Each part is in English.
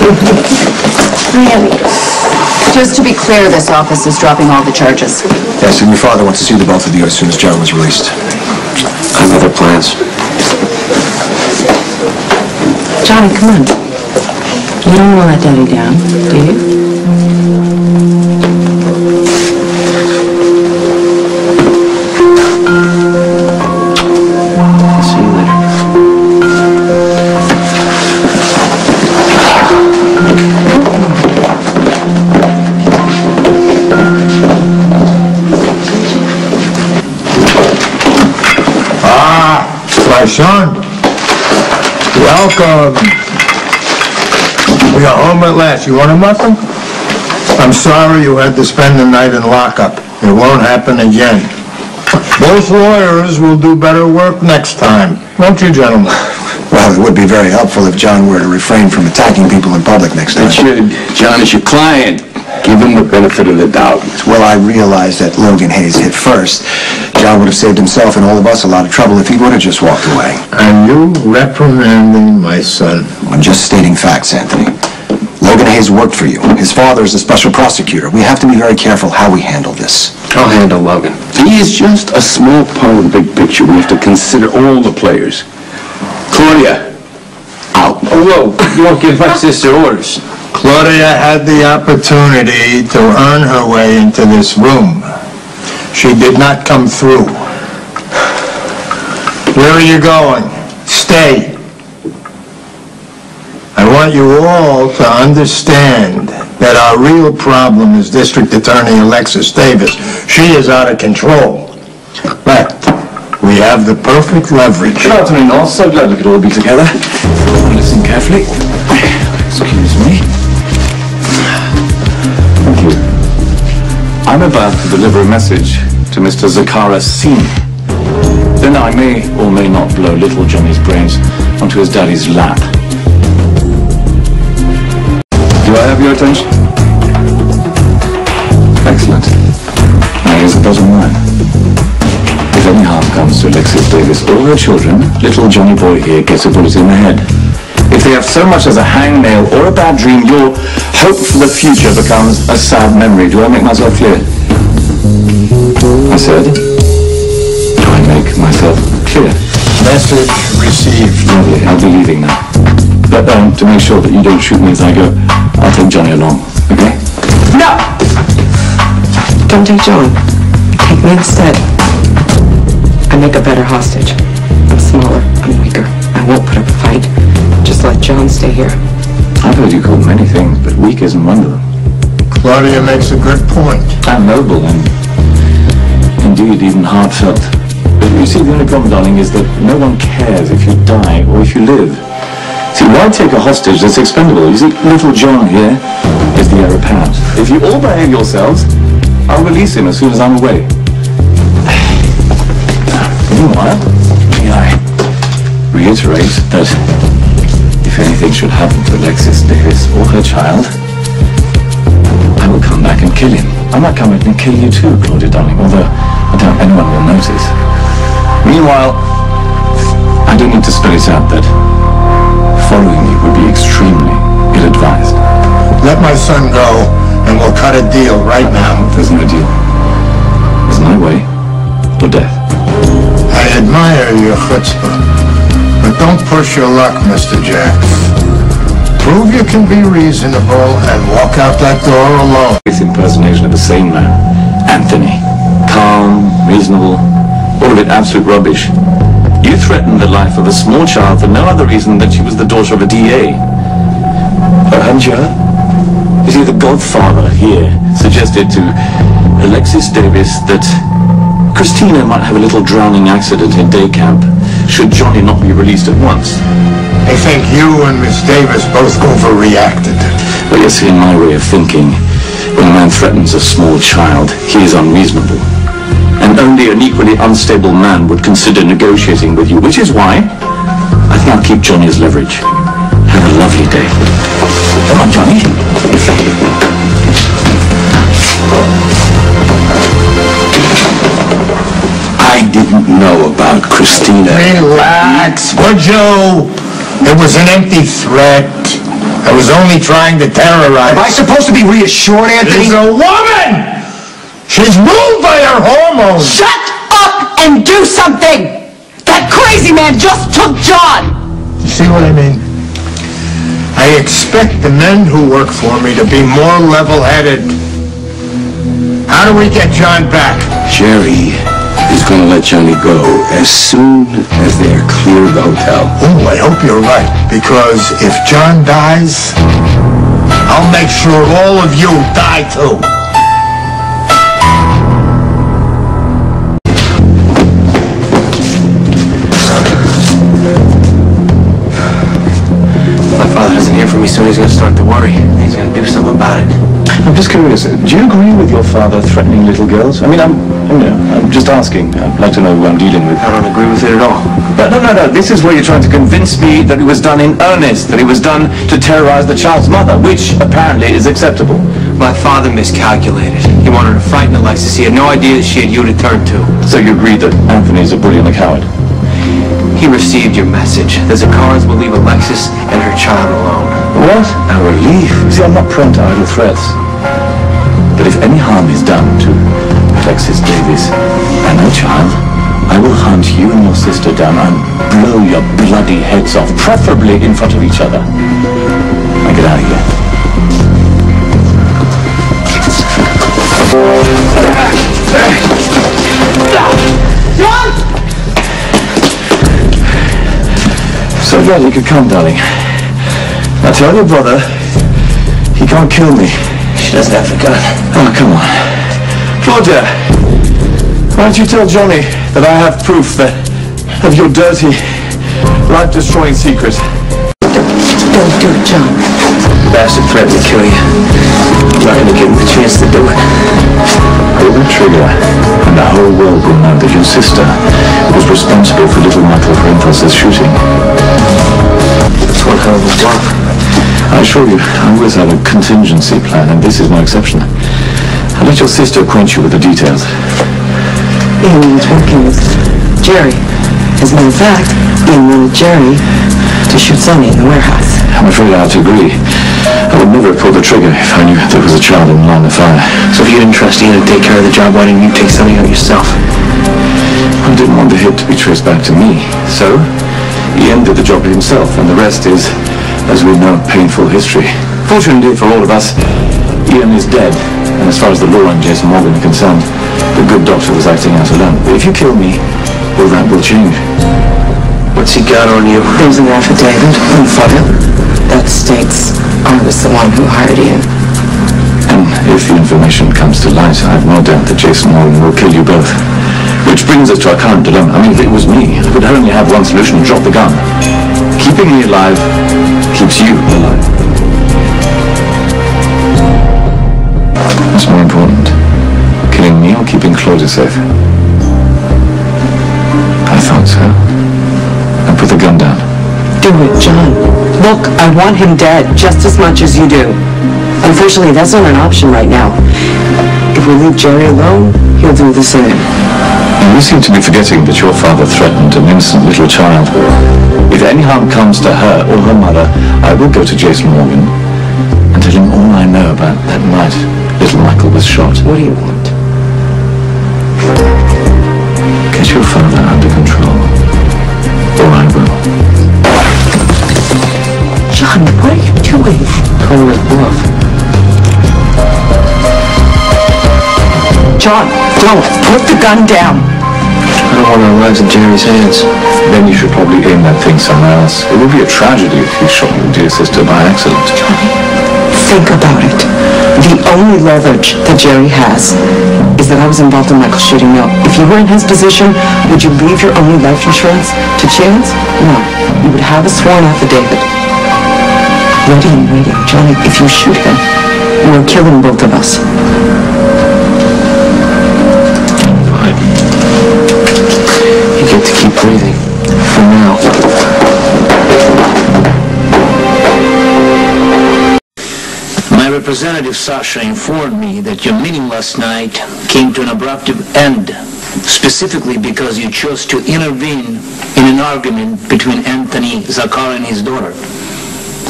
Really? Just to be clear, this office is dropping all the charges. Yes, and your father wants to see the both of you as soon as Joe was released. I have other plans. Johnny, come on. You don't want to let Daddy down, do you? Son, welcome. We are home at last. You want a muffin? I'm sorry you had to spend the night in lockup. It won't happen again. Both lawyers will do better work next time. Won't you, gentlemen? Well, it would be very helpful if John were to refrain from attacking people in public next time. It should. John is your client. Give him the benefit of the doubt. Well, I realize that Logan Hayes hit first. John would have saved himself and all of us a lot of trouble if he would have just walked away. And you reprimanding my son? I'm just stating facts, Anthony. Logan Hayes worked for you. His father is a special prosecutor. We have to be very careful how we handle this. I'll handle Logan. He is just a small part of the big picture. We have to consider all the players. Claudia, out. Oh, whoa, you won't give my sister orders. Claudia had the opportunity to earn her way into this room. She did not come through. Where are you going? Stay. I want you all to understand that our real problem is District Attorney Alexis Davis. She is out of control. But we have the perfect leverage. Good afternoon, all. So glad we could all be together. Listen carefully. Excuse me. Thank you. I'm about to deliver a message to Mr. Zacchara Sr. Then I may or may not blow little Johnny's brains onto his daddy's lap. Do I have your attention? Excellent. Now here's the bottom line. If any harm comes to Alexis Davis or her children, little Johnny boy here gets a bullet in the head. If they have so much as a hangnail or a bad dream, your hope for the future becomes a sad memory. Do I make myself clear? I said, do I make myself clear? Message received. Lovely, I'll be leaving now. But to make sure that you don't shoot me as I go, I'll take Johnny along, okay? No! Don't take John. Take me instead. I make a better hostage. I'm smaller, I'm weaker. I won't put up a fight. Just let John stay here. I've heard you called many things, but weak isn't one of them. Claudia makes a good point. And noble, and indeed even heartfelt. But you see, the only problem, darling, is that no one cares if you die or if you live. See, why take a hostage that's expendable? You see, little John here is the heir apparent. If you all behave yourselves, I'll release him as soon as I'm away. Meanwhile, may I reiterate that if anything should happen to Alexis Davis or her child, I will come back and kill him. I might come back and kill you too, Claudia, darling, although I doubt anyone will notice. Meanwhile, I don't need to spell it out that following me would be extremely ill-advised. Let my son go, and we'll cut a deal right now. There's no deal. It's my way, or death. I admire your chutzpah, but don't push your luck, Mr. Jacks. Prove you can be reasonable and walk out that door alone. It's impersonation of the same man, Anthony. Calm, reasonable, all of it absolute rubbish. You threatened the life of a small child for no other reason than she was the daughter of a DA. Haven't you heard? You see, the godfather here suggested to Alexis Davis that Christina might have a little drowning accident in day camp should Johnny not be released at once. I think you and Miss Davis both overreacted. Well, you see, in my way of thinking, when a man threatens a small child, he is unreasonable. And only an equally unstable man would consider negotiating with you, which is why I think I'll keep Johnny as leverage. Have a lovely day. Come on, Johnny. I didn't know about Christina. Relax, would you? It was an empty threat. I was only trying to terrorize. Am I supposed to be reassured, Anthony? She's a woman! She's ruled by her hormones! Shut up and do something! That crazy man just took John! You see what I mean? I expect the men who work for me to be more level-headed. How do we get John back? Jerry is going to let Johnny go as soon as they're clear of the hotel. Oh, I hope you're right, because if John dies, I'll make sure all of you die too. My father doesn't hear from me soon. He's going to start to worry. He's going to do something about it. I'm just curious, do you agree with your father threatening little girls? I mean, I'm just asking. I'd like to know who I'm dealing with. I don't agree with it at all. No. This is where you're trying to convince me that it was done in earnest, that it was done to terrorize the child's mother, which apparently is acceptable. My father miscalculated. He wanted to frighten Alexis. He had no idea that she had you to turn to. So you agree that Anthony's a bully and a coward? He received your message. The Zaccharas will leave Alexis and her child alone. What? A relief? See, I'm not prone to idle threats. But if any harm is done to Alexis Davis and her child, I will hunt you and your sister down and blow your bloody heads off, preferably in front of each other. Now get out of here. John! So glad you could come, darling. Now tell your brother he can't kill me. She doesn't have the gun. Oh, come on. Claudia, why don't you tell Johnny that I have proof of your dirty, life-destroying secret? Don't do it, John. The bastard threatened to kill you. I'm not going to give him the chance to do it. Pull the trigger, and the whole world will know that your sister was responsible for little Michael Renfels's shooting. That's one hell of a bluff. I assure you, I always have a contingency plan, and this is no exception. I'll let your sister acquaint you with the details. Ian was working with Jerry. As a matter of fact, Ian wanted Jerry to shoot Sonny in the warehouse. I'm afraid I have to agree. I would never have pulled the trigger if I knew there was a child in line of fire. So if you didn't trust Ian to take care of the job, why didn't you take Sonny out yourself? I didn't want the hit to be traced back to me. So, Ian did the job himself, and the rest is, as we know, painful history. Fortunately for all of us, Ian is dead, and as far as the law and Jason Morgan are concerned, the good doctor was acting out alone. But if you kill me, all that will change. What's he got on you? There's an affidavit in file that states I was the one who hired Ian. And if the information comes to light, I have no doubt that Jason Morgan will kill you both. Which brings us to our current dilemma. I mean, if it was me, I would only have one solution: drop the gun. Keeping me alive keeps you alive. What's more important? Killing me or keeping Claudia safe? I thought so. Now put the gun down. Do it, John. Look, I want him dead just as much as you do. Unfortunately, that's not an option right now. If we leave Jerry alone, he'll do the same. You seem to be forgetting that your father threatened an innocent little child. If any harm comes to her or her mother, I will go to Jason Morgan and tell him all I know about that night little Michael was shot. What do you want? Get your father under control, or I will. John, what are you doing? Calling his bluff. John, don't. Put the gun down. I don't want our lives in Jerry's hands. Then you should probably aim that thing somewhere else. It would be a tragedy if you shot your dear sister by accident. Johnny, think about it. The only leverage that Jerry has is that I was involved in Michael's shooting. Now, if you were in his position, would you leave your only life insurance to chance? No. You would have a sworn affidavit. Ready and waiting. Johnny, if you shoot him, you're killing both of us. Fine. You get to keep breathing. For now. My representative Sasha informed me that your meeting last night came to an abrupt end, specifically because you chose to intervene in an argument between Anthony Zacchara and his daughter.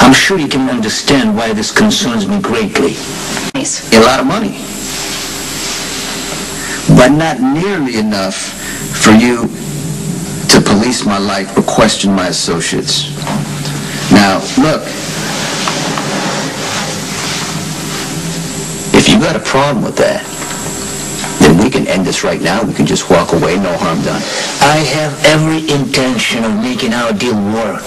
I'm sure you can understand why this concerns me greatly. Nice. A lot of money. But not nearly enough for you to police my life or question my associates. Now, look. If you got a problem with that, then we can end this right now. We can just walk away, no harm done. I have every intention of making our deal work.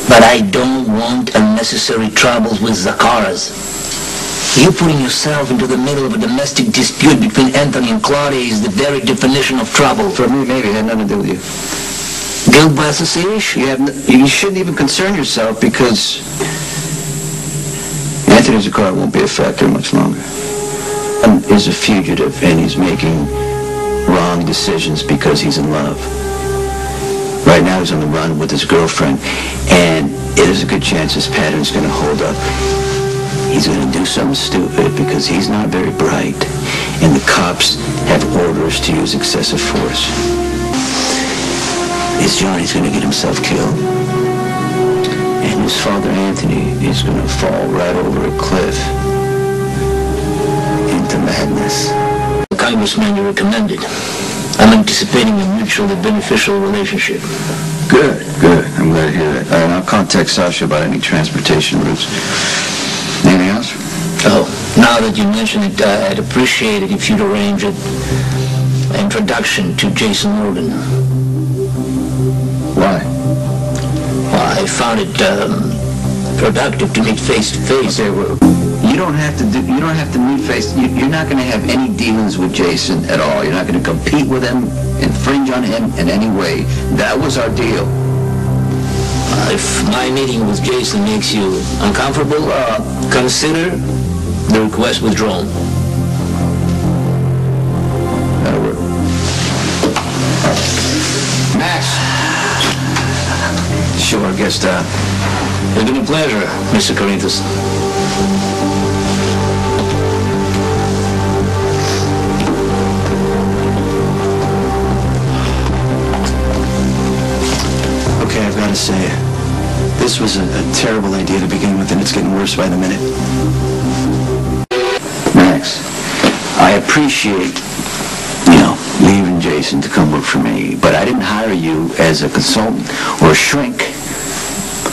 But I don't want unnecessary troubles with Zacchara's. You putting yourself into the middle of a domestic dispute between Anthony and Claudia is the very definition of trouble. For me, maybe it had nothing to do with you. Guilt by association? You shouldn't even concern yourself because Anthony Zacchara won't be a factor much longer. Is a fugitive and he's making wrong decisions because he's in love. Right now he's on the run with his girlfriend, and it is a good chance his pattern's going to hold up. He's going to do something stupid because he's not very bright, and the cops have orders to use excessive force. This Johnny's going to get himself killed, and his father Anthony is going to fall right over a cliff into madness. The congressman you recommended. I'm anticipating a mutually beneficial relationship. Good, good. I'm glad to hear that. And I'll contact Sasha about any transportation routes. Anything else? Oh, now that you mention it, I'd appreciate it if you'd arrange an introduction to Jason Morgan. Why? Well, I found it productive to meet face to face. Okay, well, you don't have to meet face. You're not going to have any dealings with Jason at all. You're not going to compete with him, infringe on him in any way. That was our deal. If my meeting with Jason makes you uncomfortable, consider the request withdrawn. That'll work. Max. Sure, guest star. It's been a pleasure, Mr. Corinthus. Okay, I've got to say, this was a terrible idea to begin with, and it's getting worse by the minute. Max, I appreciate, leaving Jason to come work for me, but I didn't hire you as a consultant or a shrink.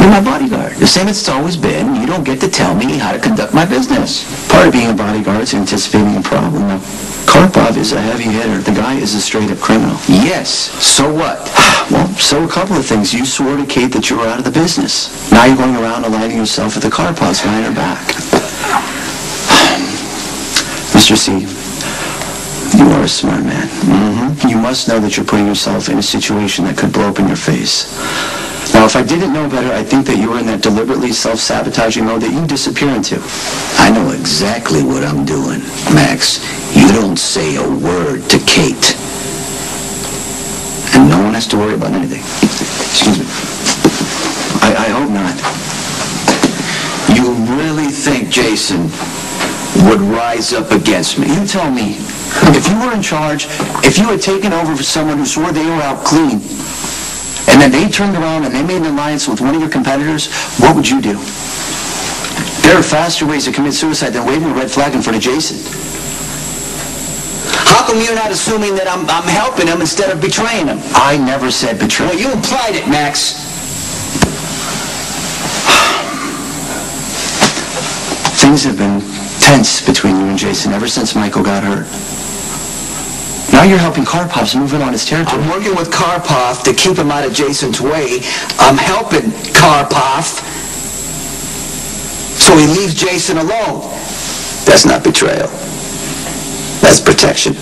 You're my bodyguard. The same as it's always been. You don't get to tell me how to conduct my business. Part of being a bodyguard is anticipating a problem. Now, Karpov is a heavy hitter. The guy is a straight-up criminal. Yes, so what? Well, so a couple of things. You swore to Kate that you were out of the business. Now you're going around aligning yourself with the Karpovs behind her back. Mr. C, you are a smart man. You must know that you're putting yourself in a situation that could blow up in your face. Now, if I didn't know better, I'd think that you were in that deliberately self-sabotaging mode that you disappear into. I know exactly what I'm doing, Max. You don't say a word to Kate. And no one has to worry about anything. Excuse me. I hope not. You really think Jason would rise up against me? You tell me, if you were in charge, if you had taken over for someone who swore they were out clean, and then they turned around and they made an alliance with one of your competitors, what would you do? There are faster ways to commit suicide than waving a red flag in front of Jason. How come you're not assuming that I'm helping him instead of betraying him? I never said betray. Well, you implied it, Max. Things have been tense between you and Jason ever since Michael got hurt. Now you're helping Karpov's move in on his territory. I'm working with Karpov to keep him out of Jason's way. I'm helping Karpov so he leaves Jason alone. That's not betrayal. That's protection.